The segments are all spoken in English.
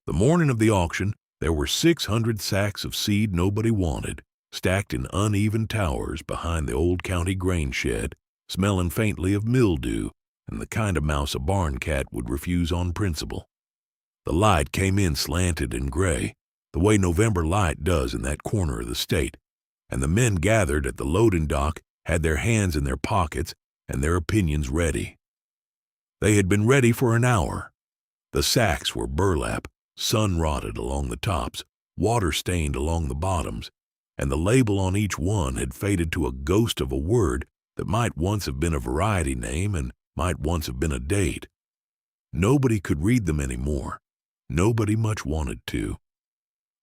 The morning of the auction, there were 600 sacks of seed nobody wanted, stacked in uneven towers behind the old county grain shed, smelling faintly of mildew and the kind of mouse a barn cat would refuse on principle. The light came in slanted and gray, the way November light does in that corner of the state, and the men gathered at the loading dock had their hands in their pockets and their opinions ready. They had been ready for an hour. The sacks were burlap, sun-rotted along the tops, water-stained along the bottoms, and the label on each one had faded to a ghost of a word that might once have been a variety name and might once have been a date. Nobody could read them anymore. Nobody much wanted to.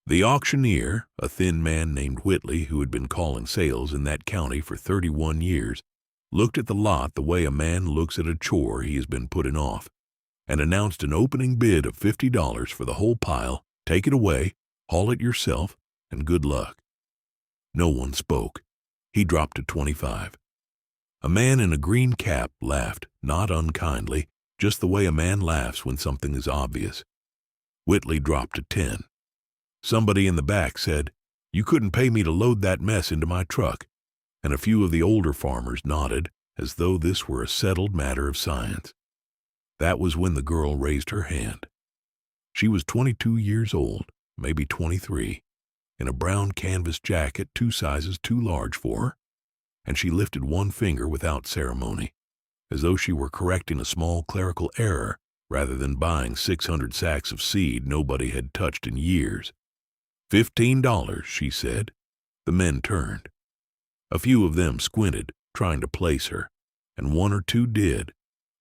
The auctioneer, a thin man named Whitley who had been calling sales in that county for 31 years, looked at the lot the way a man looks at a chore he has been putting off, and announced an opening bid of $50 for the whole pile. Take it away, haul it yourself, and good luck. No one spoke. He dropped to 25. A man in a green cap laughed, not unkindly, just the way a man laughs when something is obvious. Whitley dropped to 10. Somebody in the back said, "You couldn't pay me to load that mess into my truck," and a few of the older farmers nodded as though this were a settled matter of science. That was when the girl raised her hand. She was 22 years old, maybe 23, in a brown canvas jacket 2 sizes too large for her, and she lifted one finger without ceremony, as though she were correcting a small clerical error rather than buying 600 sacks of seed nobody had touched in years. $15, she said. The men turned. A few of them squinted, trying to place her, and 1 or 2 did,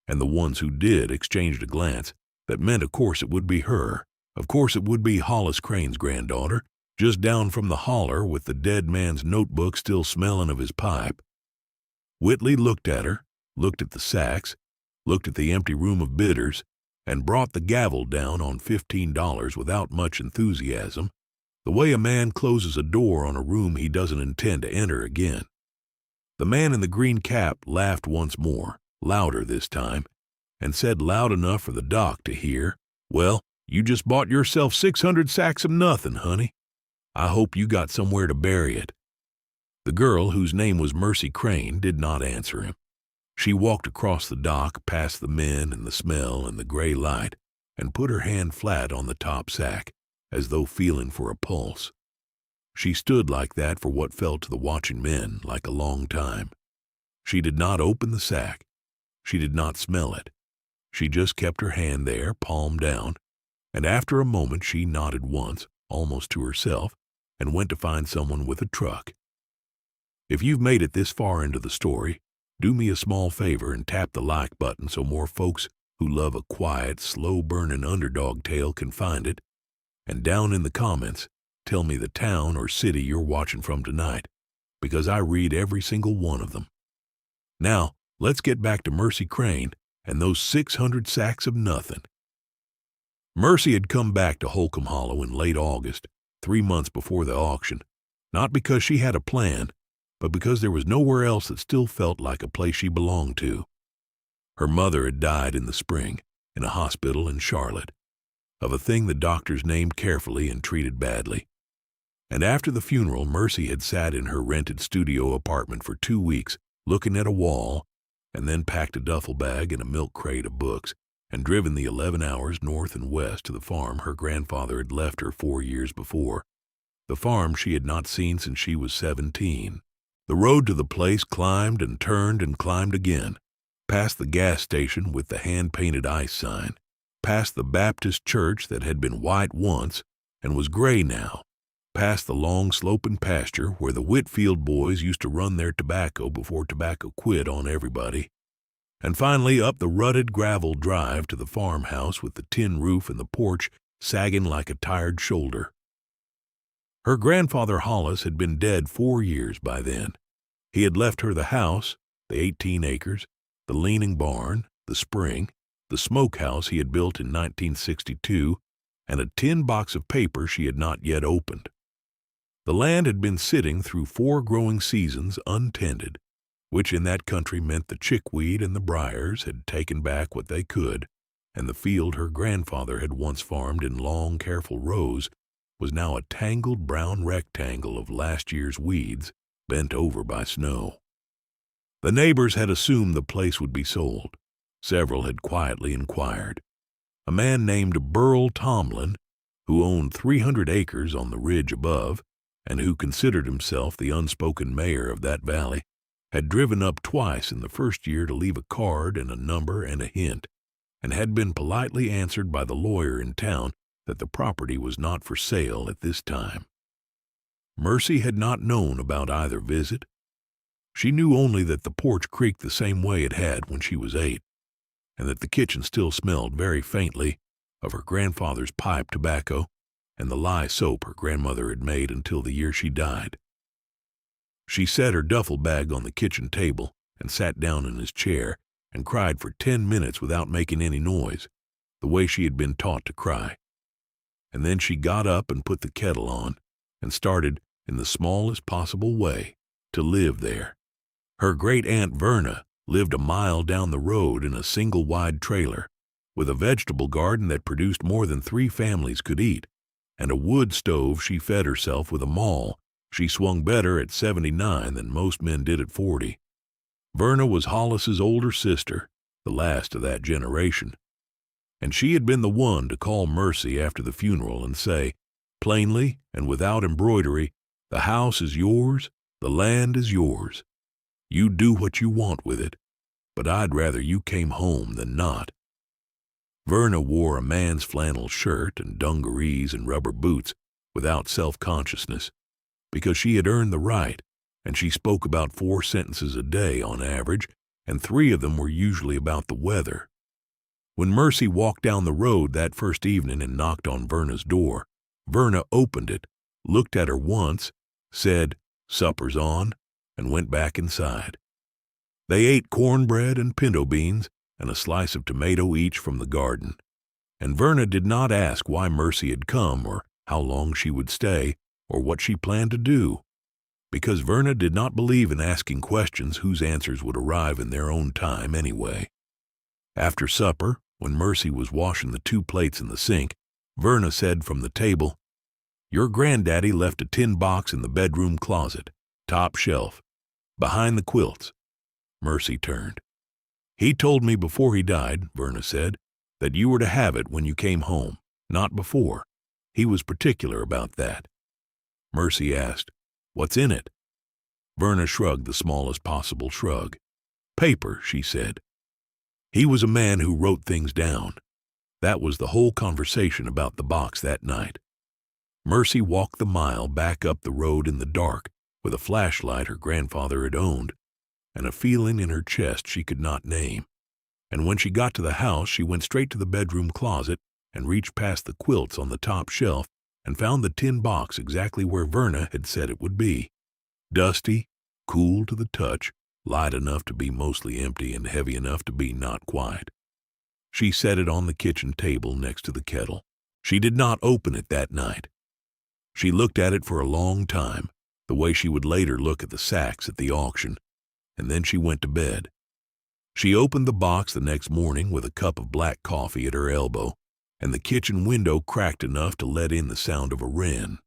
and the ones who did exchanged a glance that meant of course it would be her, of course it would be Hollis Crane's granddaughter, just down from the holler with the dead man's notebook still smelling of his pipe. Whitley looked at her, looked at the sacks, looked at the empty room of bidders, and brought the gavel down on $15 without much enthusiasm, the way a man closes a door on a room he doesn't intend to enter again. The man in the green cap laughed once more, louder this time, and said loud enough for the doc to hear, "Well, you just bought yourself 600 sacks of nothing, honey. I hope you got somewhere to bury it." The girl, whose name was Mercy Crane, did not answer him. She walked across the dock past the men and the smell and the gray light and put her hand flat on the top sack, as though feeling for a pulse. She stood like that for what felt to the watching men like a long time. She did not open the sack. She did not smell it. She just kept her hand there, palm down, and after a moment she nodded once, almost to herself, and went to find someone with a truck. If you've made it this far into the story, do me a small favor and tap the like button so more folks who love a quiet, slow-burning underdog tale can find it. And down in the comments, tell me the town or city you're watching from tonight, because I read every single one of them. Now, let's get back to Mercy Crane and those 600 sacks of nothing. Mercy had come back to Holcomb Hollow in late August, 3 months before the auction, not because she had a plan, but because there was nowhere else that still felt like a place she belonged to. Her mother had died in the spring, in a hospital in Charlotte, of a thing the doctors named carefully and treated badly. And after the funeral, Mercy had sat in her rented studio apartment for 2 weeks, looking at a wall, and then packed a duffel bag and a milk crate of books, and driven the 11 hours north and west to the farm her grandfather had left her 4 years before, the farm she had not seen since she was 17. The road to the place climbed and turned and climbed again, past the gas station with the hand-painted ice sign, past the Baptist church that had been white once and was gray now, past the long sloping pasture where the Whitfield boys used to run their tobacco before tobacco quit on everybody, and finally up the rutted gravel drive to the farmhouse with the tin roof and the porch sagging like a tired shoulder. Her grandfather Hollis had been dead 4 years by then. He had left her the house, the 18 acres, the leaning barn, the spring, the smokehouse he had built in 1962, and a tin box of paper she had not yet opened. The land had been sitting through 4 growing seasons untended, which in that country meant the chickweed and the briars had taken back what they could, and the field her grandfather had once farmed in long, careful rows was now a tangled brown rectangle of last year's weeds bent over by snow. The neighbors had assumed the place would be sold. Several had quietly inquired. A man named Burl Tomlin, who owned 300 acres on the ridge above, and who considered himself the unspoken mayor of that valley, had driven up twice in the first year to leave a card and a number and a hint, and had been politely answered by the lawyer in town that the property was not for sale at this time. Mercy had not known about either visit. She knew only that the porch creaked the same way it had when she was 8, and that the kitchen still smelled very faintly of her grandfather's pipe tobacco and the lye soap her grandmother had made until the year she died. She set her duffel bag on the kitchen table and sat down in his chair and cried for 10 minutes without making any noise, the way she had been taught to cry. And then she got up and put the kettle on and started, in the smallest possible way, to live there. Her great-aunt Verna lived a mile down the road in a single-wide trailer, with a vegetable garden that produced more than 3 families could eat, and a wood stove she fed herself with a maul she swung better at 79 than most men did at 40. Verna was Hollis's older sister, the last of that generation, and she had been the one to call Mercy after the funeral and say, plainly and without embroidery, "The house is yours, the land is yours. You do what you want with it, but I'd rather you came home than not." Verna wore a man's flannel shirt and dungarees and rubber boots without self-consciousness, because she had earned the right, and she spoke about 4 sentences a day on average, and 3 of them were usually about the weather. When Mercy walked down the road that first evening and knocked on Verna's door, Verna opened it, looked at her once, said, "Supper's on," and went back inside. They ate cornbread and pinto beans and a slice of tomato each from the garden, and Verna did not ask why Mercy had come or how long she would stay or what she planned to do, because Verna did not believe in asking questions whose answers would arrive in their own time anyway. After supper, when Mercy was washing the 2 plates in the sink, Verna said from the table, "Your granddaddy left a tin box in the bedroom closet, top shelf, behind the quilts." Mercy turned. "He told me before he died," Verna said, "that you were to have it when you came home, not before. He was particular about that." Mercy asked, "What's in it?" Verna shrugged the smallest possible shrug. "Paper," she said. He was a man who wrote things down. That was the whole conversation about the box that night. Mercy walked the mile back up the road in the dark with a flashlight her grandfather had owned, and a feeling in her chest she could not name. And when she got to the house, she went straight to the bedroom closet and reached past the quilts on the top shelf and found the tin box exactly where Verna had said it would be. Dusty, cool to the touch, light enough to be mostly empty and heavy enough to be not quite. She set it on the kitchen table next to the kettle. She did not open it that night. She looked at it for a long time, the way she would later look at the sacks at the auction, and then she went to bed. She opened the box the next morning with a cup of black coffee at her elbow, and the kitchen window cracked enough to let in the sound of a wren.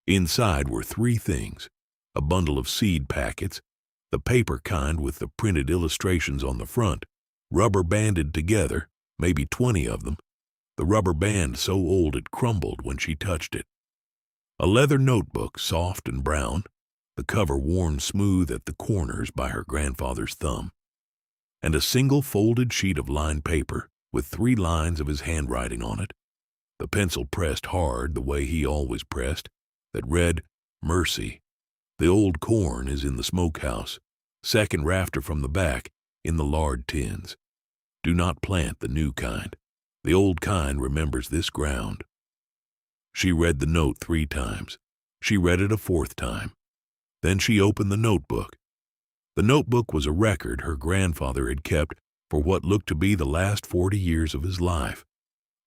Inside were 3 things: a bundle of seed packets, the paper kind with the printed illustrations on the front, rubber banded together, maybe 20 of them, the rubber band so old it crumbled when she touched it. A leather notebook, soft and brown, the cover worn smooth at the corners by her grandfather's thumb, and a single folded sheet of lined paper with 3 lines of his handwriting on it, the pencil pressed hard the way he always pressed, that read, "Mercy. The old corn is in the smokehouse, 2nd rafter from the back, in the lard tins. Do not plant the new kind. The old kind remembers this ground." She read the note 3 times. She read it a 4th time. Then she opened the notebook. The notebook was a record her grandfather had kept for what looked to be the last 40 years of his life.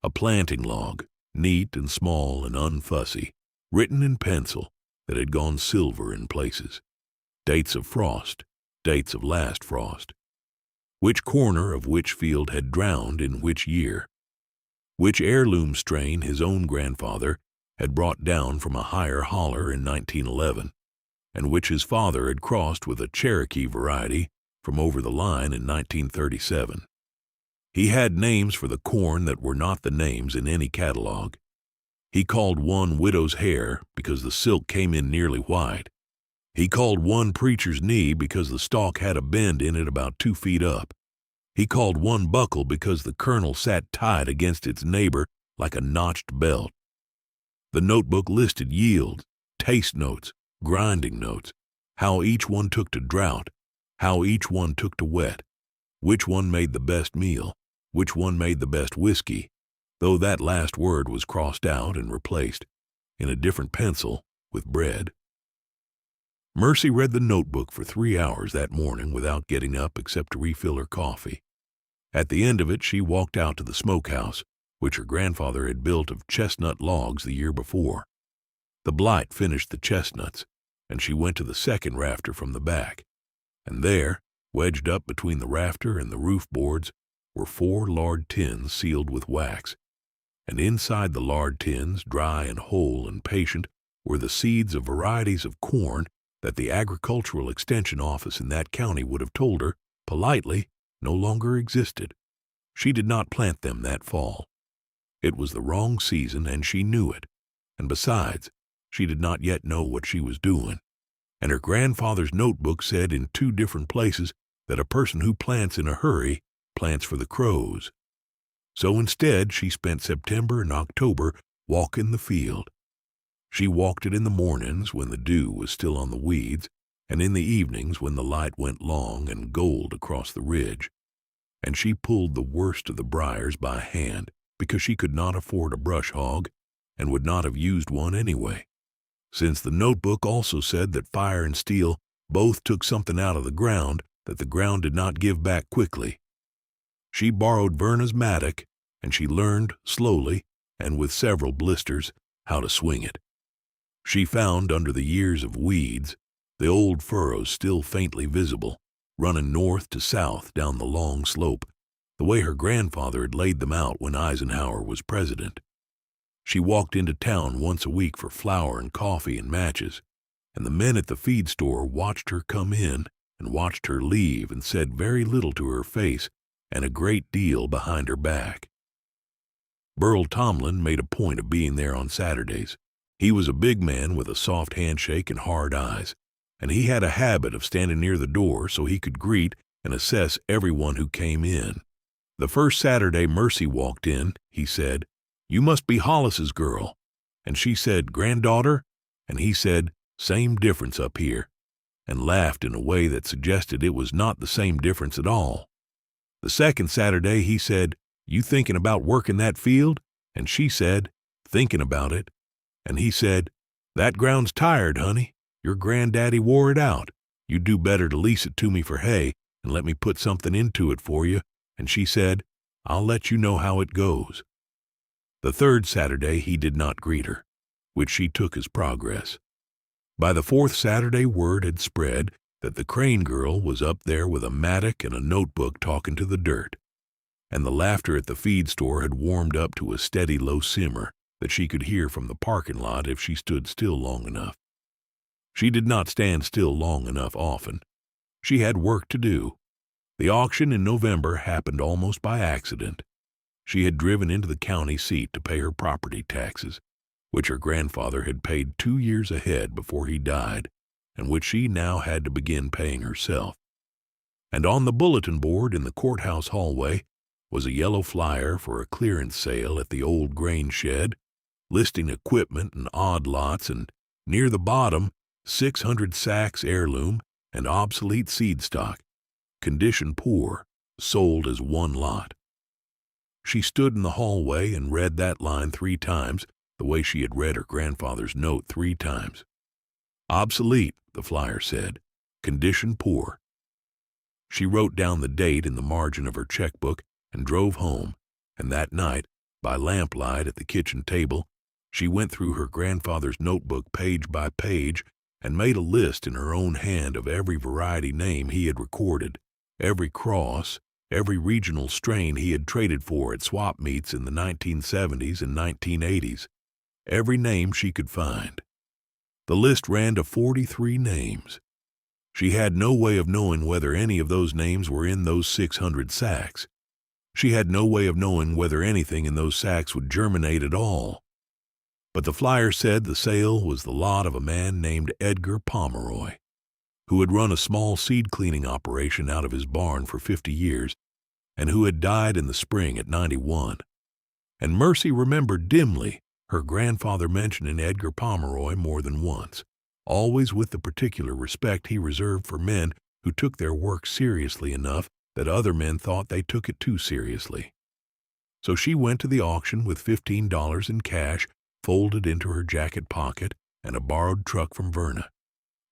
A planting log, neat and small and unfussy, written in pencil that had gone silver in places. Dates of frost, dates of last frost. which corner of which field had drowned in which year, which heirloom strain his own grandfather had brought down from a higher holler in 1911, and which his father had crossed with a Cherokee variety from over the line in 1937. He had names for the corn that were not the names in any catalog. He called one widow's hair because the silk came in nearly white. He called one preacher's knee because the stalk had a bend in it about 2 feet up. He called one buckle because the kernel sat tight against its neighbor like a notched belt. The notebook listed yields, taste notes, grinding notes, how each one took to drought, how each one took to wet, which one made the best meal, which one made the best whiskey, though that last word was crossed out and replaced, in a different pencil, with bread. Mercy read the notebook for 3 hours that morning without getting up except to refill her coffee. At the end of it, she walked out to the smokehouse, which her grandfather had built of chestnut logs the year before. The blight finished the chestnuts, and she went to the second rafter from the back, and there, wedged up between the rafter and the roof boards, were 4 lard tins sealed with wax, and inside the lard tins, dry and whole and patient, were the seeds of varieties of corn that the Agricultural Extension Office in that county would have told her, politely, no longer existed. She did not plant them that fall. It was the wrong season, and she knew it, and besides, she did not yet know what she was doing, and her grandfather's notebook said in 2 different places that a person who plants in a hurry plants for the crows. So instead, she spent September and October walking the field. She walked it in the mornings when the dew was still on the weeds, and in the evenings when the light went long and gold across the ridge. And she pulled the worst of the briars by hand because she could not afford a brush hog and would not have used one anyway, since the notebook also said that fire and steel both took something out of the ground that the ground did not give back quickly. She borrowed Verna's mattock, and she learned, slowly, and with several blisters, how to swing it. She found under the years of weeds the old furrows still faintly visible, running north to south down the long slope, the way her grandfather had laid them out when Eisenhower was president. She walked into town once a week for flour and coffee and matches, and the men at the feed store watched her come in and watched her leave and said very little to her face and a great deal behind her back. Burl Tomlin made a point of being there on Saturdays. He was a big man with a soft handshake and hard eyes, and he had a habit of standing near the door so he could greet and assess everyone who came in. The first Saturday Mercy walked in, he said, "You must be Hollis's girl." And she said, "Granddaughter?" And he said, "Same difference up here," and laughed in a way that suggested it was not the same difference at all. The second Saturday he said, "You thinking about working that field?" And she said, "Thinking about it." And he said, "That ground's tired, honey. Your granddaddy wore it out. You'd do better to lease it to me for hay and let me put something into it for you." And she said, "I'll let you know how it goes." The third Saturday he did not greet her, which she took as progress. By the fourth Saturday word had spread that the Crane girl was up there with a mattock and a notebook talking to the dirt, and the laughter at the feed store had warmed up to a steady low simmer that she could hear from the parking lot if she stood still long enough. She did not stand still long enough often. She had work to do. The auction in November happened almost by accident. She had driven into the county seat to pay her property taxes, which her grandfather had paid 2 years ahead before he died, and which she now had to begin paying herself. And on the bulletin board in the courthouse hallway was a yellow flyer for a clearance sale at the old grain shed, listing equipment and odd lots, and near the bottom, 600 sacks heirloom and obsolete seed stock, condition poor, sold as 1 lot. She stood in the hallway and read that line 3 times, the way she had read her grandfather's note 3 times. Obsolete, the flyer said, condition poor. She wrote down the date in the margin of her checkbook and drove home, and that night, by lamplight at the kitchen table, she went through her grandfather's notebook page by page and made a list in her own hand of every variety name he had recorded, every cross, every regional strain he had traded for at swap meets in the 1970s and 1980s, every name she could find. The list ran to 43 names. She had no way of knowing whether any of those names were in those 600 sacks. She had no way of knowing whether anything in those sacks would germinate at all. But the flyer said the sale was the lot of a man named Edgar Pomeroy, who had run a small seed cleaning operation out of his barn for 50 years and who had died in the spring at 91. And Mercy remembered dimly her grandfather mentioning Edgar Pomeroy more than once, always with the particular respect he reserved for men who took their work seriously enough that other men thought they took it too seriously. So she went to the auction with $15 in cash folded into her jacket pocket and a borrowed truck from Verna,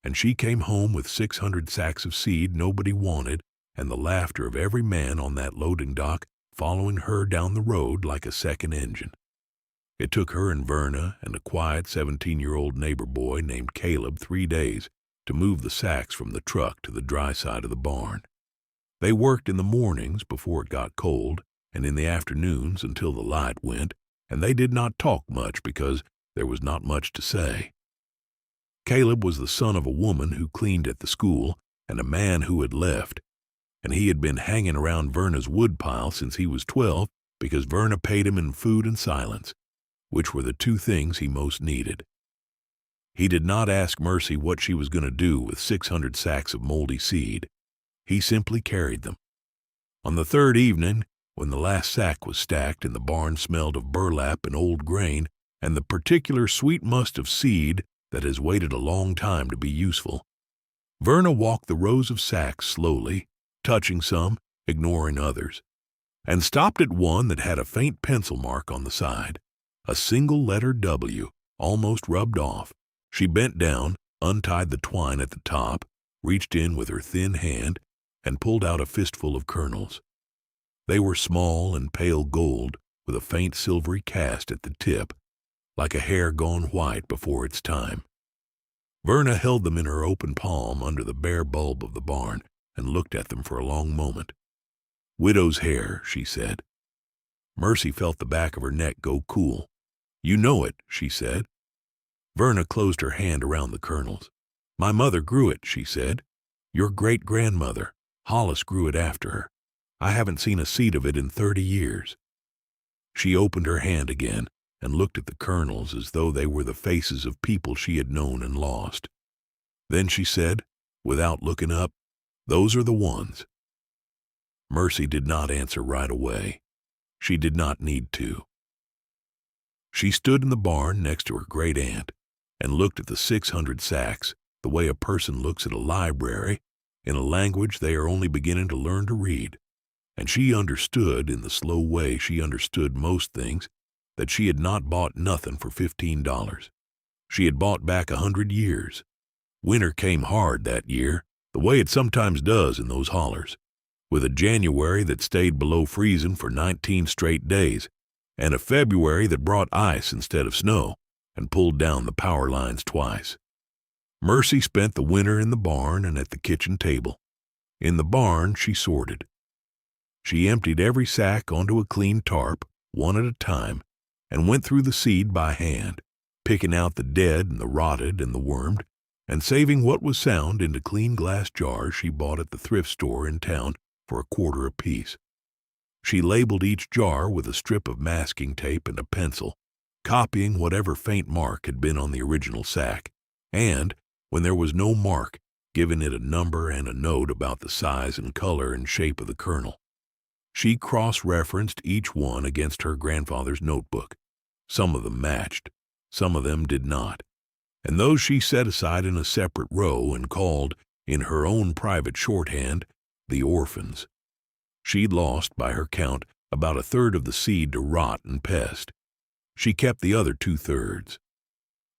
and she came home with 600 sacks of seed nobody wanted and the laughter of every man on that loading dock following her down the road like a second engine. It took her and Verna and a quiet 17-year-old neighbor boy named Caleb 3 days to move the sacks from the truck to the dry side of the barn. They worked in the mornings before it got cold and in the afternoons until the light went, and they did not talk much because there was not much to say. Caleb was the son of a woman who cleaned at the school and a man who had left, and he had been hanging around Verna's woodpile since he was 12 because Verna paid him in food and silence, which were the two things he most needed. He did not ask Mercy what she was going to do with 600 sacks of moldy seed. He simply carried them. On the third evening, when the last sack was stacked and the barn smelled of burlap and old grain and the particular sweet must of seed that has waited a long time to be useful, Verna walked the rows of sacks slowly, touching some, ignoring others, and stopped at one that had a faint pencil mark on the side, a single letter W, almost rubbed off. She bent down, untied the twine at the top, reached in with her thin hand, and pulled out a fistful of kernels. They were small and pale gold, with a faint silvery cast at the tip, like a hair gone white before its time. Verna held them in her open palm under the bare bulb of the barn and looked at them for a long moment. "Widow's hair," she said. Mercy felt the back of her neck go cool. "You know it," she said. Verna closed her hand around the kernels. "My mother grew it," she said. "Your great-grandmother, Hollis, grew it after her. I haven't seen a seed of it in 30 years. She opened her hand again and looked at the kernels as though they were the faces of people she had known and lost. Then she said, without looking up, "Those are the ones." Mercy did not answer right away. She did not need to. She stood in the barn next to her great-aunt and looked at the 600 sacks the way a person looks at a library in a language they are only beginning to learn to read. And she understood, in the slow way she understood most things, that she had not bought nothing for $15. She had bought back 100 years. Winter came hard that year, the way it sometimes does in those hollers, with a January that stayed below freezing for 19 straight days, and a February that brought ice instead of snow and pulled down the power lines twice. Mercy spent the winter in the barn and at the kitchen table. In the barn she sorted. She emptied every sack onto a clean tarp, one at a time, and went through the seed by hand, picking out the dead and the rotted and the wormed, and saving what was sound into clean glass jars she bought at the thrift store in town for $1 apiece. She labeled each jar with a strip of masking tape and a pencil, copying whatever faint mark had been on the original sack, and, when there was no mark, giving it a number and a note about the size and color and shape of the kernel. She cross-referenced each one against her grandfather's notebook. Some of them matched, some of them did not, and those she set aside in a separate row and called, in her own private shorthand, the orphans. She'd lost, by her count, about a third of the seed to rot and pest. She kept the other 2/3.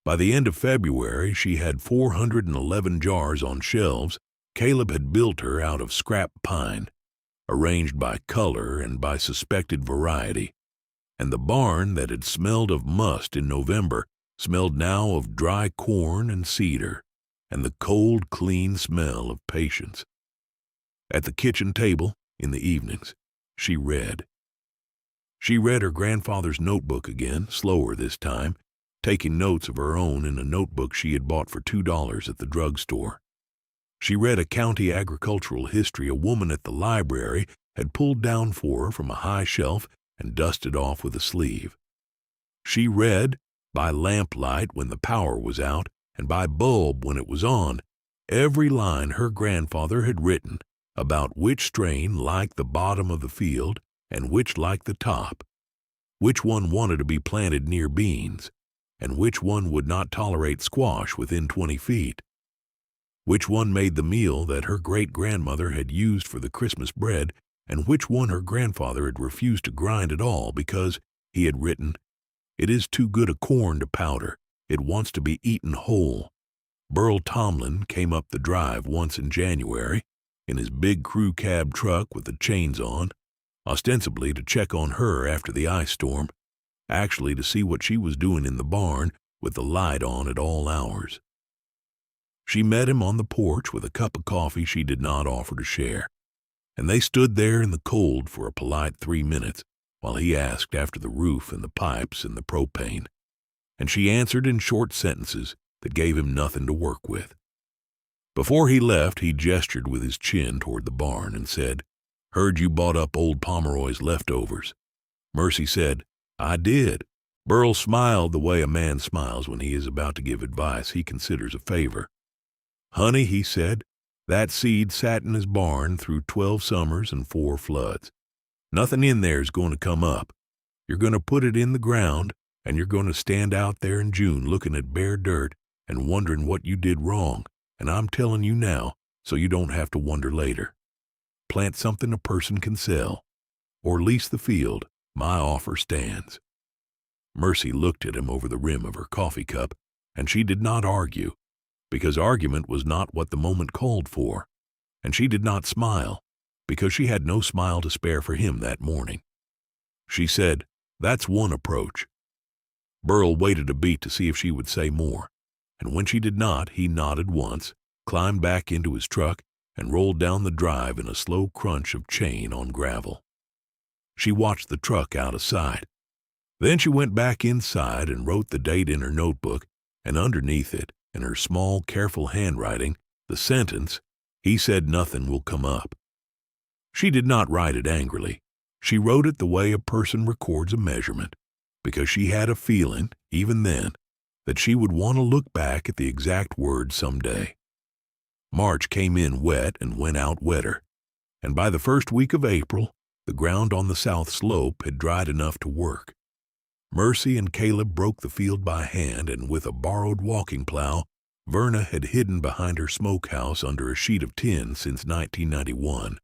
By the end of February, she had 411 jars on shelves Caleb had built her out of scrap pine, arranged by color and by suspected variety, and the barn that had smelled of must in November smelled now of dry corn and cedar, and the cold, clean smell of patience. At the kitchen table, In the evenings, she read. She read her grandfather's notebook again, slower this time, taking notes of her own in a notebook she had bought for $2 at the drugstore. She read a county agricultural history a woman at the library had pulled down for her from a high shelf and dusted off with a sleeve. She read, by lamplight when the power was out and by bulb when it was on, every line her grandfather had written about which strain liked the bottom of the field and which liked the top, which one wanted to be planted near beans, and which one would not tolerate squash within 20 feet, which one made the meal that her great-grandmother had used for the Christmas bread, and which one her grandfather had refused to grind at all because, he had written, "It is too good a corn to powder. It wants to be eaten whole." Burl Tomlin came up the drive once in January, in his big crew cab truck with the chains on, ostensibly to check on her after the ice storm, actually to see what she was doing in the barn with the light on at all hours. She met him on the porch with a cup of coffee she did not offer to share, and they stood there in the cold for a polite 3 minutes while he asked after the roof and the pipes and the propane, and she answered in short sentences that gave him nothing to work with. Before he left, he gestured with his chin toward the barn and said, "Heard you bought up old Pomeroy's leftovers." Mercy said, "I did." Burl smiled the way a man smiles when he is about to give advice he considers a favor. "Honey," he said, "that seed sat in his barn through 12 summers and 4 floods. Nothing in there is going to come up. You're going to put it in the ground, and you're going to stand out there in June looking at bare dirt and wondering what you did wrong, and I'm telling you now so you don't have to wonder later. Plant something a person can sell, or lease the field. My offer stands." Mercy looked at him over the rim of her coffee cup, and she did not argue, because argument was not what the moment called for, and she did not smile, because she had no smile to spare for him that morning. She said, "That's one approach." Burl waited a beat to see if she would say more, and when she did not, he nodded once, climbed back into his truck, and rolled down the drive in a slow crunch of chain on gravel. She watched the truck out of sight. Then she went back inside and wrote the date in her notebook, and underneath it, in her small, careful handwriting, the sentence, "He said nothing will come up." She did not write it angrily. She wrote it the way a person records a measurement, because she had a feeling, even then, that she would want to look back at the exact words someday. March came in wet and went out wetter, and by the first week of April, the ground on the south slope had dried enough to work. Mercy and Caleb broke the field by hand, and with a borrowed walking plow, Verna had hidden behind her smokehouse under a sheet of tin since 1991,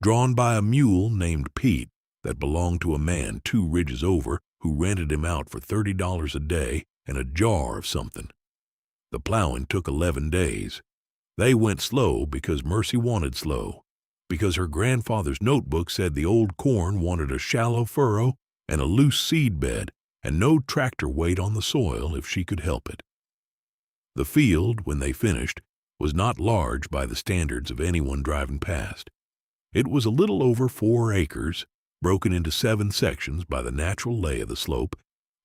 drawn by a mule named Pete that belonged to a man 2 ridges over who rented him out for $30 a day and a jar of something. The plowing took 11 days. They went slow because Mercy wanted slow, because her grandfather's notebook said the old corn wanted a shallow furrow and a loose seed bed and no tractor weight on the soil if she could help it. The field, when they finished, was not large by the standards of anyone driving past. It was a little over 4 acres, broken into 7 sections by the natural lay of the slope,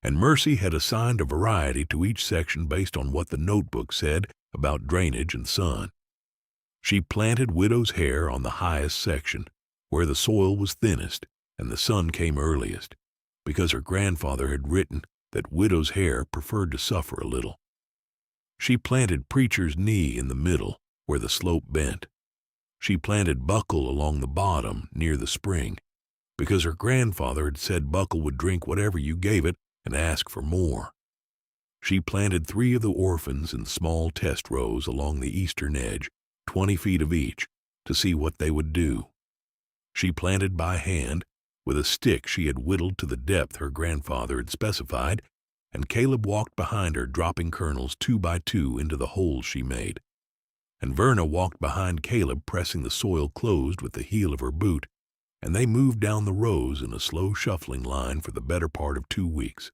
and Mercy had assigned a variety to each section based on what the notebook said about drainage and sun. She planted widow's hair on the highest section, where the soil was thinnest and the sun came earliest, because her grandfather had written that widow's hair preferred to suffer a little. She planted preacher's knee in the middle, where the slope bent. She planted buckle along the bottom near the spring, because her grandfather had said buckle would drink whatever you gave it and ask for more. She planted 3 of the orphans in small test rows along the eastern edge, 20 feet of each, to see what they would do. She planted by hand, with a stick she had whittled to the depth her grandfather had specified, and Caleb walked behind her dropping kernels 2 by 2 into the holes she made. And Verna walked behind Caleb pressing the soil closed with the heel of her boot, and they moved down the rows in a slow shuffling line for the better part of 2 weeks.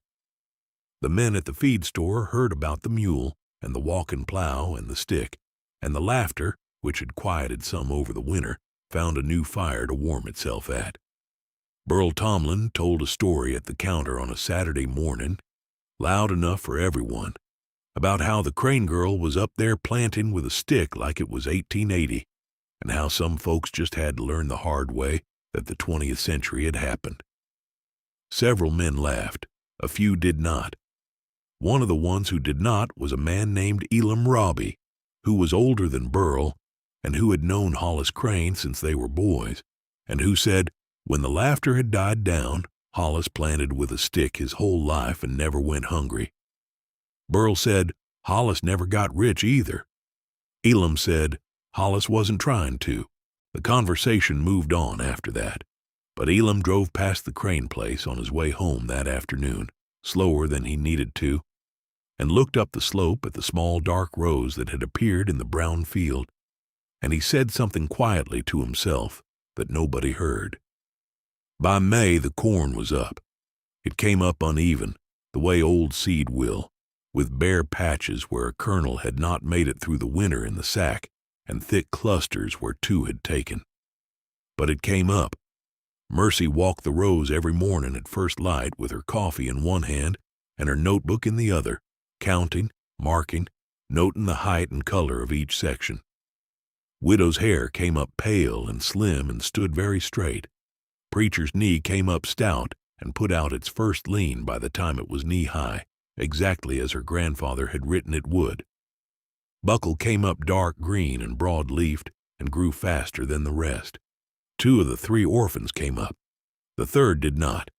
The men at the feed store heard about the mule and the walking plow and the stick, and the laughter, which had quieted some over the winter, found a new fire to warm itself at. Burl Tomlin told a story at the counter on a Saturday morning, loud enough for everyone, about how the Crane girl was up there planting with a stick like it was 1880, and how some folks just had to learn the hard way that the 20th century had happened. Several men laughed. A few did not. One of the ones who did not was a man named Elam Robbie, who was older than Burl and who had known Hollis Crane since they were boys, and who said when the laughter had died down, Hollis planted with a stick his whole life and never went hungry. Burl said Hollis never got rich either. Elam said Hollis wasn't trying to. The conversation moved on after that, but Elam drove past the Crane place on his way home that afternoon, slower than he needed to, and looked up the slope at the small dark rose that had appeared in the brown field, and he said something quietly to himself that nobody heard. By May, the corn was up. It came up uneven, the way old seed will, with bare patches where a kernel had not made it through the winter in the sack, and thick clusters where two had taken. But it came up. Mercy walked the rows every morning at first light with her coffee in one hand and her notebook in the other, counting, marking, noting the height and color of each section. Widow's hair came up pale and slim and stood very straight. Preacher's knee came up stout and put out its first lean by the time it was knee-high, exactly as her grandfather had written it would. Buckle came up dark green and broad-leafed and grew faster than the rest. 2 of the 3 orphans came up. The third did not,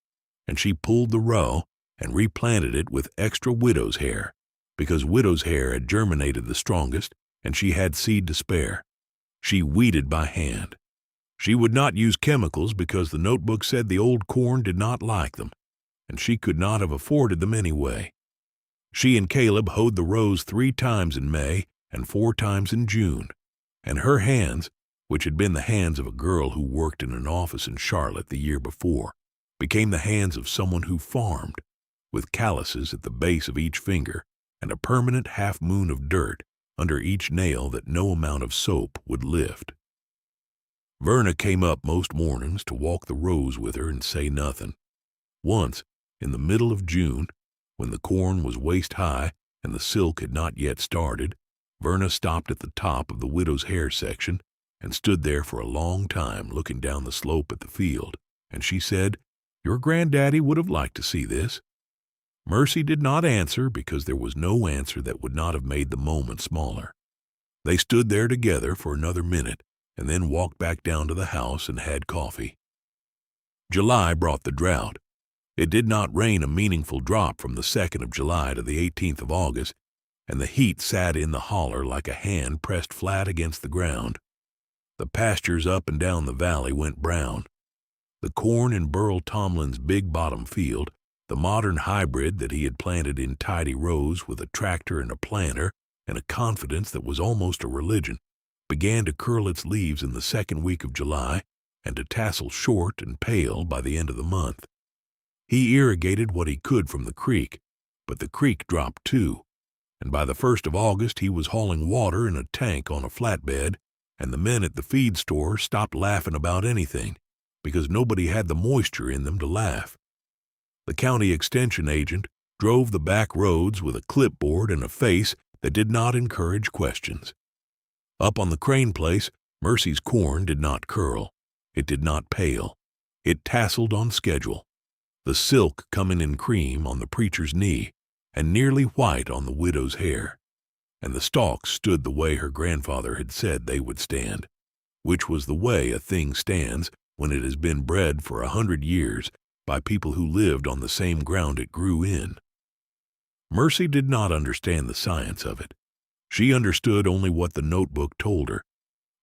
and she pulled the row and replanted it with extra widow's hair, because widow's hair had germinated the strongest and she had seed to spare. She weeded by hand. She would not use chemicals because the notebook said the old corn did not like them, and she could not have afforded them anyway. She and Caleb hoed the rows 3 times in May and 4 times in June, and her hands, which had been the hands of a girl who worked in an office in Charlotte the year before, became the hands of someone who farmed, with calluses at the base of each finger and a permanent half-moon of dirt under each nail that no amount of soap would lift. Verna came up most mornings to walk the rows with her and say nothing. Once, in the middle of June, when the corn was waist-high and the silk had not yet started, Verna stopped at the top of the widow's hair section and stood there for a long time looking down the slope at the field, and she said, "Your granddaddy would have liked to see this." Mercy did not answer because there was no answer that would not have made the moment smaller. They stood there together for another minute and then walked back down to the house and had coffee. July brought the drought. It did not rain a meaningful drop from the 2nd of July to the 18th of August, and the heat sat in the holler like a hand pressed flat against the ground. The pastures up and down the valley went brown. The corn in Burl Tomlin's big bottom field, the modern hybrid that he had planted in tidy rows with a tractor and a planter and a confidence that was almost a religion, began to curl its leaves in the 2nd week of July and to tassel short and pale by the end of the month. He irrigated what he could from the creek, but the creek dropped too, and by the 1st of August he was hauling water in a tank on a flatbed, and the men at the feed store stopped laughing about anything because nobody had the moisture in them to laugh. The county extension agent drove the back roads with a clipboard and a face that did not encourage questions. Up on the Crane place, Mercy's corn did not curl. It did not pale. It tasseled on schedule, the silk coming in cream on the preacher's knee and nearly white on the widow's hair, and the stalks stood the way her grandfather had said they would stand, which was the way a thing stands when it has been bred for 100 years by people who lived on the same ground it grew in. Mercy did not understand the science of it. She understood only what the notebook told her,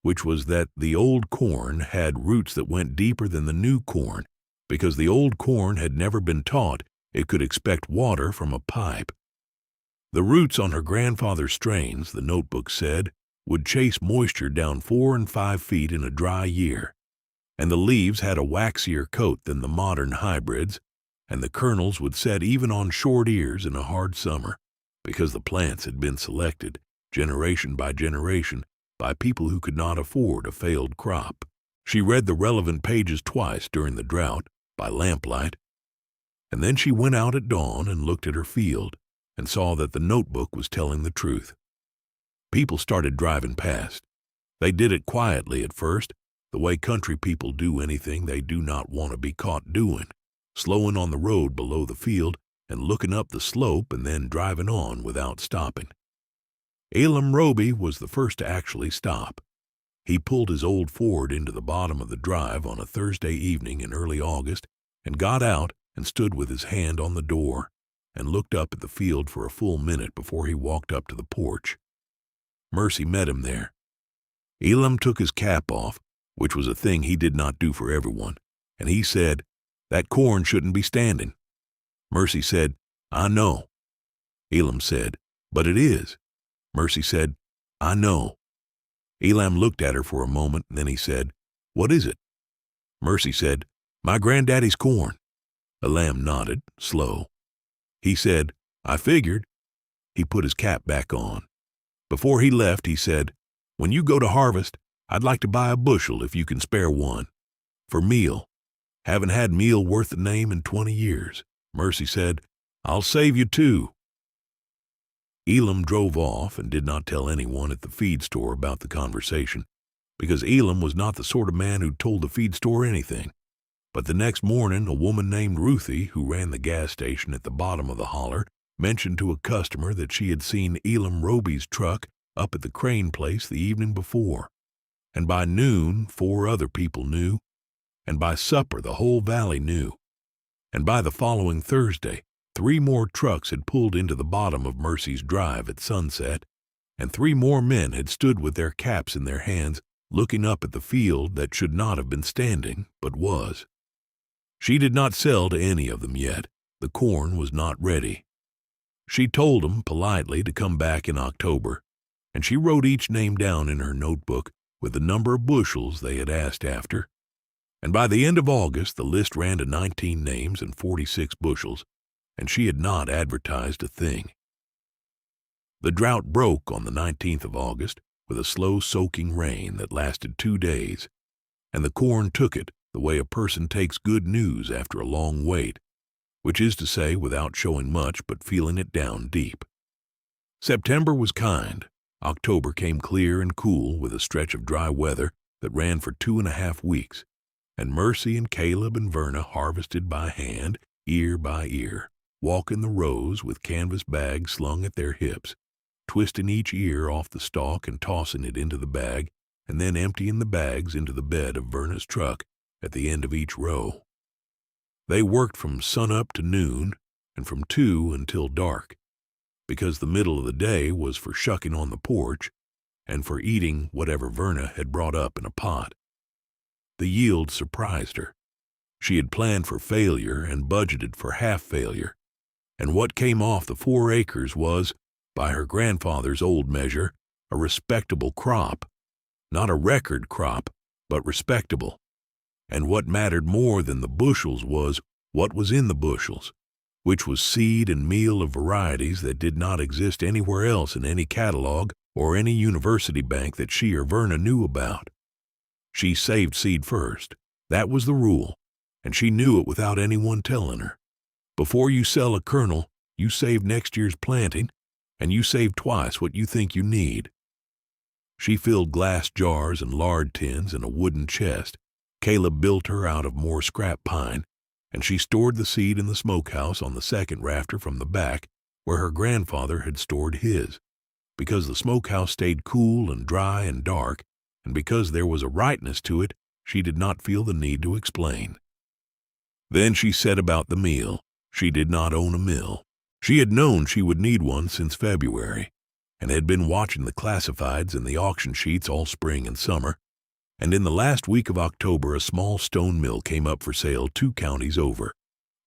which was that the old corn had roots that went deeper than the new corn because the old corn had never been taught it could expect water from a pipe. The roots on her grandfather's strains, the notebook said, would chase moisture down 4 and 5 feet in a dry year, and the leaves had a waxier coat than the modern hybrids, and the kernels would set even on short ears in a hard summer because the plants had been selected generation by generation by people who could not afford a failed crop. She read the relevant pages twice during the drought, by lamplight, and then she went out at dawn and looked at her field and saw that the notebook was telling the truth. People started driving past. They did it quietly at first, the way country people do anything they do not want to be caught doing, slowing on the road below the field and looking up the slope and then driving on without stopping. Elam Roby was the first to actually stop. He pulled his old Ford into the bottom of the drive on a Thursday evening in early August and got out and stood with his hand on the door and looked up at the field for a full minute before he walked up to the porch. Mercy met him there. Elam took his cap off, which was a thing he did not do for everyone, and he said, "That corn shouldn't be standing." Mercy said, "I know." Elam said, "But it is." Mercy said, "I know." Elam looked at her for a moment, and then he said, "What is it?" Mercy said, "My granddaddy's corn." Elam nodded, slow. He said, "I figured." He put his cap back on. Before he left, he said, "When you go to harvest, I'd like to buy a bushel if you can spare one. For meal. Haven't had meal worth the name in 20 years. Mercy said, "I'll save you 2. Elam drove off and did not tell anyone at the feed store about the conversation, because Elam was not the sort of man who told the feed store anything. But the next morning, a woman named Ruthie, who ran the gas station at the bottom of the holler, mentioned to a customer that she had seen Elam Roby's truck up at the Crane place the evening before. And by noon, 4 other people knew, and by supper the whole valley knew. And by the following Thursday, 3 more trucks had pulled into the bottom of Mercy's drive at sunset, and 3 more men had stood with their caps in their hands, looking up at the field that should not have been standing, but was. She did not sell to any of them yet. The corn was not ready. She told them politely to come back in October, and she wrote each name down in her notebook with the number of bushels they had asked after. And by the end of August, the list ran to 19 names and 46 bushels, and she had not advertised a thing. The drought broke on the 19th of August with a slow soaking rain that lasted 2 days, and the corn took it the way a person takes good news after a long wait, which is to say without showing much but feeling it down deep. September was kind. October came clear and cool with a stretch of dry weather that ran for 2.5 weeks, and Mercy and Caleb and Verna harvested by hand, ear by ear, walking the rows with canvas bags slung at their hips, twisting each ear off the stalk and tossing it into the bag, and then emptying the bags into the bed of Verna's truck at the end of each row. They worked from sunup to noon and from 2 until dark, because the middle of the day was for shucking on the porch and for eating whatever Verna had brought up in a pot. The yield surprised her. She had planned for failure and budgeted for half failure, and what came off the 4 acres was, by her grandfather's old measure, a respectable crop. Not a record crop, but respectable. And what mattered more than the bushels was what was in the bushels, which was seed and meal of varieties that did not exist anywhere else in any catalog or any university bank that she or Verna knew about. She saved seed first. That was the rule, and she knew it without anyone telling her. Before you sell a kernel, you save next year's planting, and you save twice what you think you need. She filled glass jars and lard tins in a wooden chest. Caleb built her out of more scrap pine, and she stored the seed in the smokehouse on the second rafter from the back, where her grandfather had stored his, because the smokehouse stayed cool and dry and dark, and because there was a rightness to it she did not feel the need to explain. Then she set about the meal. She did not own a mill. She had known she would need one since February, and had been watching the classifieds and the auction sheets all spring and summer, and in the last week of October a small stone mill came up for sale 2 counties over,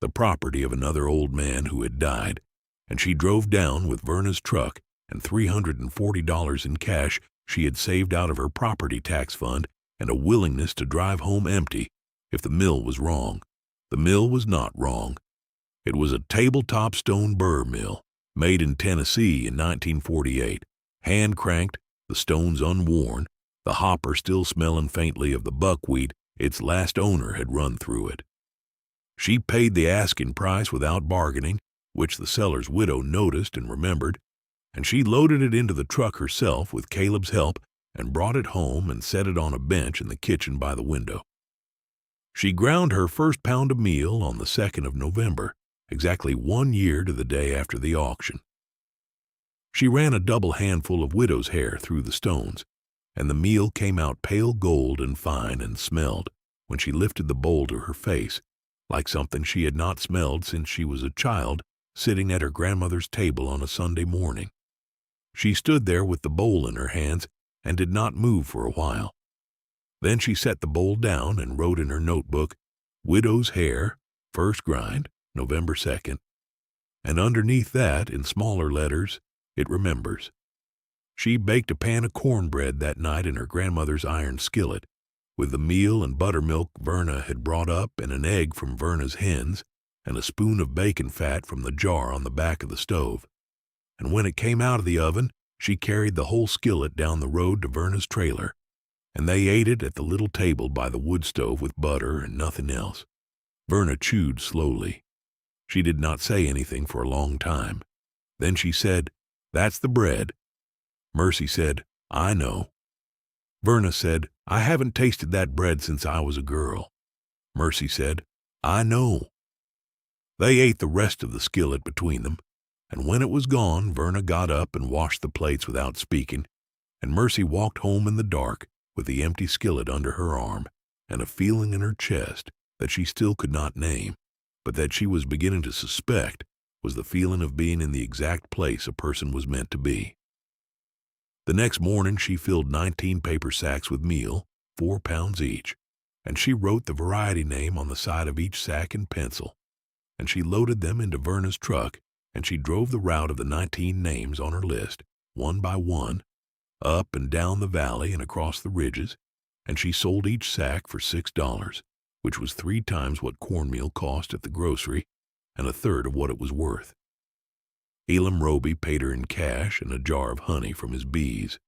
the property of another old man who had died, and she drove down with Verna's truck and $340 in cash she had saved out of her property tax fund and a willingness to drive home empty if the mill was wrong. The mill was not wrong. It was a tabletop stone burr mill, made in Tennessee in 1948, hand-cranked, the stones unworn, the hopper still smelling faintly of the buckwheat Its last owner had run through it. She paid the asking price without bargaining, which the seller's widow noticed and remembered, and she loaded it into the truck herself with Caleb's help and brought it home and set it on a bench in the kitchen by the window. She ground her first pound of meal on the 2nd of November, exactly 1 year to the day after the auction. She ran a double handful of widow's hair through the stones, and the meal came out pale gold and fine and smelled, when she lifted the bowl to her face, like something she had not smelled since she was a child sitting at her grandmother's table on a Sunday morning. She stood there with the bowl in her hands and did not move for a while. Then she set the bowl down and wrote in her notebook, "Widow's hair, first grind, November 2nd." And underneath that, in smaller letters, it remembers. She baked a pan of cornbread that night in her grandmother's iron skillet, with the meal and buttermilk Verna had brought up and an egg from Verna's hens and a spoon of bacon fat from the jar on the back of the stove. And when it came out of the oven, she carried the whole skillet down the road to Verna's trailer, and they ate it at the little table by the wood stove with butter and nothing else. Verna chewed slowly. She did not say anything for a long time. Then she said, "That's the bread." Mercy said, "I know." Verna said, "I haven't tasted that bread since I was a girl." Mercy said, "I know." They ate the rest of the skillet between them, and when it was gone, Verna got up and washed the plates without speaking, and Mercy walked home in the dark with the empty skillet under her arm and a feeling in her chest that she still could not name, but that she was beginning to suspect was the feeling of being in the exact place a person was meant to be. The next morning she filled 19 paper sacks with meal, 4 pounds each, and she wrote the variety name on the side of each sack in pencil, and she loaded them into Verna's truck, and she drove the route of the 19 names on her list, one by one, up and down the valley and across the ridges, and she sold each sack for $6, which was 3 times what cornmeal cost at the grocery and a third of what it was worth. Elam Roby paid her in cash and a jar of honey from his bees.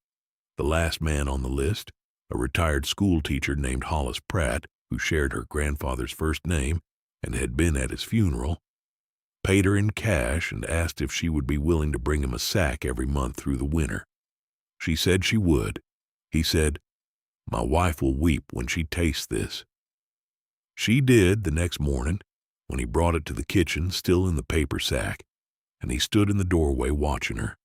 The last man on the list, a retired school teacher named Hollis Pratt, who shared her grandfather's first name and had been at his funeral, paid her in cash and asked if she would be willing to bring him a sack every month through the winter. She said she would. He said, "My wife will weep when she tastes this." She did the next morning, when he brought it to the kitchen still in the paper sack, and he stood in the doorway watching her,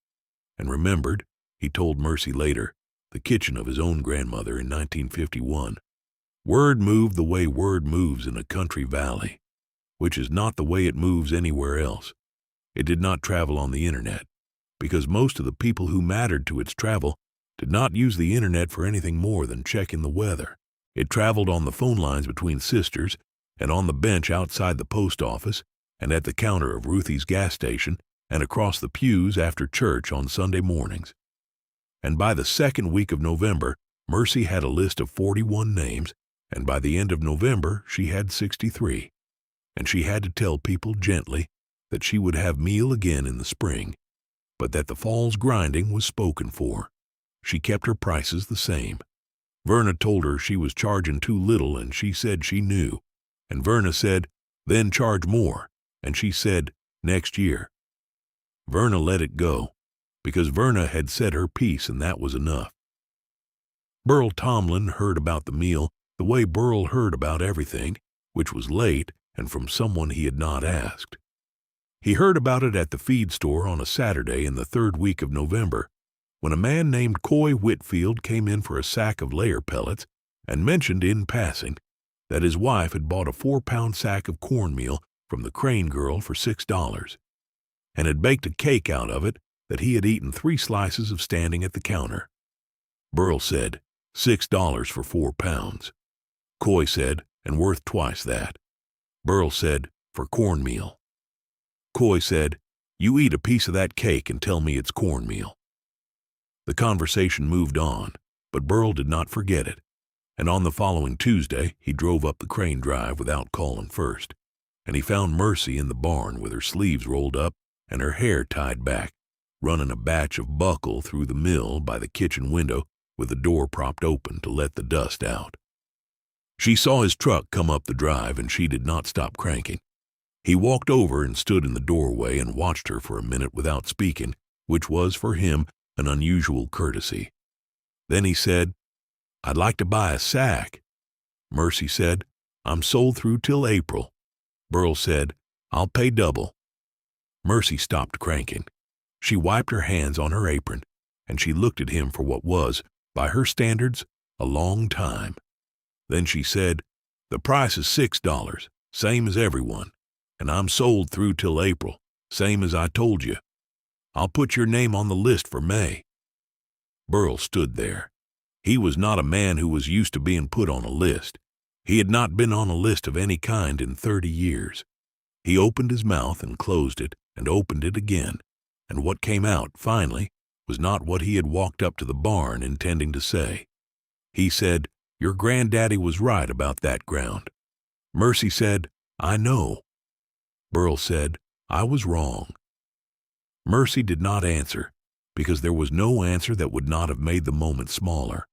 and remembered, he told Mercy later, the kitchen of his own grandmother in 1951. Word moved the way word moves in a country valley, which is not the way it moves anywhere else. It did not travel on the internet, because most of the people who mattered to its travel did not use the internet for anything more than checking the weather. It traveled on the phone lines between sisters, and on the bench outside the post office, and at the counter of Ruthie's gas station, and across the pews after church on Sunday mornings. And by the 2nd week of November, Mercy had a list of 41 names, and by the end of November she had 63. And she had to tell people gently that she would have meal again in the spring, but that the fall's grinding was spoken for. She kept her prices the same. Verna told her she was charging too little, and she said she knew. And Verna said, "Then charge more," and she said, "Next year." Verna let it go, because Verna had said her piece and that was enough. Burl Tomlin heard about the meal the way Burl heard about everything, which was late and from someone he had not asked. He heard about it at the feed store on a Saturday in the 3rd week of November, when a man named Coy Whitfield came in for a sack of layer pellets and mentioned in passing that his wife had bought a 4-pound sack of cornmeal from the Crane girl for $6, and had baked a cake out of it that he had eaten 3 slices of standing at the counter. Burl said, $6 for 4 pounds. Coy said, and worth twice that. Burl said, for cornmeal. Coy said, "You eat a piece of that cake and tell me it's cornmeal." The conversation moved on, but Burl did not forget it, and on the following Tuesday he drove up the Crane Drive without calling first, and he found Mercy in the barn with her sleeves rolled up and her hair tied back, running a batch of buckle through the mill by the kitchen window with the door propped open to let the dust out. She saw his truck come up the drive, and she did not stop cranking. He walked over and stood in the doorway and watched her for a minute without speaking, which was, for him, an unusual courtesy. Then he said, "I'd like to buy a sack." Mercy said, "I'm sold through till April." Burl said, "I'll pay double." Mercy stopped cranking. She wiped her hands on her apron, and she looked at him for what was, by her standards, a long time. Then she said, "The price is $6, same as everyone, and I'm sold through till April, same as I told you. I'll put your name on the list for May." Burl stood there. He was not a man who was used to being put on a list. He had not been on a list of any kind in 30 years. He opened his mouth and closed it and opened it again, and what came out, finally, was not what he had walked up to the barn intending to say. He said, "Your granddaddy was right about that ground." Mercy said, "I know." Burl said, "I was wrong." Mercy did not answer, because there was no answer that would not have made the moment smaller,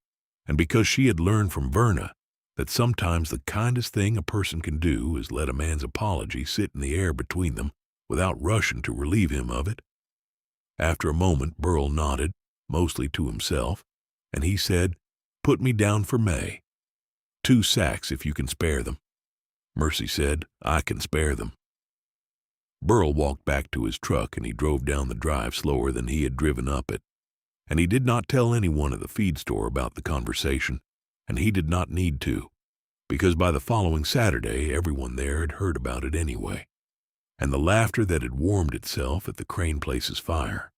and because she had learned from Verna that sometimes the kindest thing a person can do is let a man's apology sit in the air between them without rushing to relieve him of it. After a moment, Burl nodded, mostly to himself, and he said, "Put me down for May. 2 sacks if you can spare them." Mercy said, "I can spare them." Burl walked back to his truck, and he drove down the drive slower than he had driven up it. And he did not tell anyone at the feed store about the conversation, and he did not need to, because by the following Saturday everyone there had heard about it anyway, and the laughter that had warmed itself at the Crane Place's fire